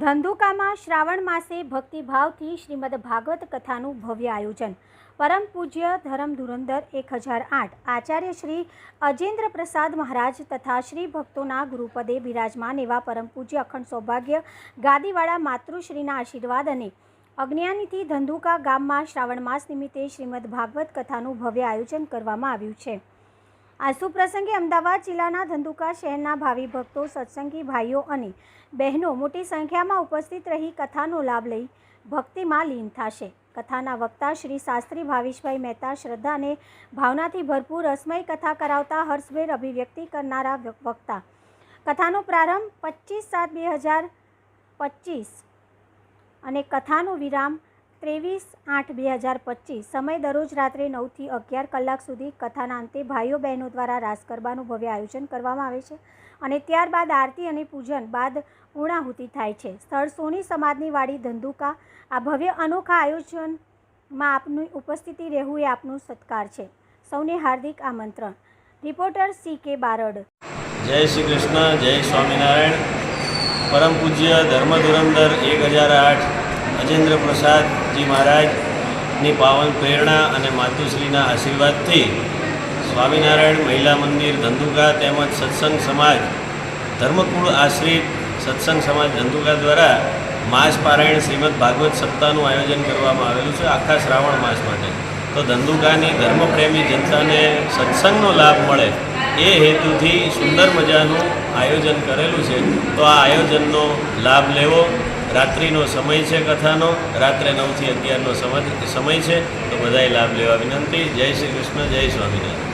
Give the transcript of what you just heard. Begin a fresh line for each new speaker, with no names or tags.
ધંધુકામાં શ્રાવણ માસે ભક્તિભાવથી શ્રીમદ ભાગવત કથાનું ભવ્ય આયોજન. પરમ પૂજ્ય ધર્મ ધુરંધર 1008 આચાર્ય શ્રી અજેન્દ્ર પ્રસાદ મહારાજ તથા શ્રી ભક્તોના ગુરુપદે બિરાજમાન એવા પરમ પૂજ્ય અખંડ સૌભાગ્ય ગાદીવાળા માતૃશ્રીના આશીર્વાદ અને અજ્ઞાનીથી ધંધુકા ગામમાં શ્રાવણ માસ નિમિત્તે શ્રીમદ ભાગવત કથાનું ભવ્ય આયોજન કરવામાં આવ્યું છે. આ સુપ્રસંગે અમદાવાદ જિલ્લાના ધંધુકા શહેરના ભાવિ ભક્તો, સત્સંગી ભાઈઓ અને બહેનો મોટી સંખ્યામાં ઉપસ્થિત રહી કથાનો લાભ લઈ ભક્તિમાં લીન થશે. કથાના વક્તા શ્રી શાસ્ત્રી ભાવેશભાઈ મહેતા શ્રદ્ધા અને ભાવનાથી ભરપૂર રસમય કથા કરાવતા હર્ષભેર અભિવ્યક્તિ કરનારા વક્તા. કથાનો પ્રારંભ 25/7/2025 અને કથાનો વિરામ 23/8/2025. સમય દરરોજ રાત્રે 9 થી 11 કલાક સુધી. કથાના અંતે ભાઈઓ બહેનો દ્વારા રાસ ગરબાનું ભવ્ય આયોજન કરવામાં આવે છે અને ત્યારબાદ આરતી અને પૂજન બાદ પૂર્ણાહુતિ થાય છે. સ્થળ સોની સમાજની વાડી ધંધુકા. આ ભવ્ય અનોખા આયોજનમાં આપની ઉપસ્થિતિ રહેવું એ આપનો સત્કાર છે. સૌને હાર્દિક આમંત્રણ. Reporter CK Barad.
જય શ્રી કૃષ્ણ, જય સ્વામિનારાયણ. પરમ પૂજ્ય ધર્મ ધુરંધર 1008 અજેન્દ્ર પ્રસાદજી મહારાજની પાવન પ્રેરણા અને માતુશ્રીના આશીર્વાદથી સ્વામિનારાયણ મહિલા મંદિર ધંધુકા તેમજ સત્સંગ સમાજ ધર્મકુળ આશ્રિત સત્સંગ સમાજ ધંધુકા દ્વારા માસ પારાયણ શ્રીમદ ભાગવત સપ્તાહનું આયોજન કરવામાં આવેલું છે આખા શ્રાવણ માસ માટે. તો ધંધુકાની ધર્મપ્રેમી જનતાને સત્સંગનો લાભ મળે એ હેતુથી સુંદર મજાનું આયોજન કરેલું છે. તો આ આયોજનનો લાભ લેવો. રાત્રિનો સમય છે કથાનો, રાત્રે 9 થી 11નો સમય છે. તો બધાએ લાભ લેવા વિનંતી. જય શ્રી કૃષ્ણ, જય સ્વામિનારાયણ.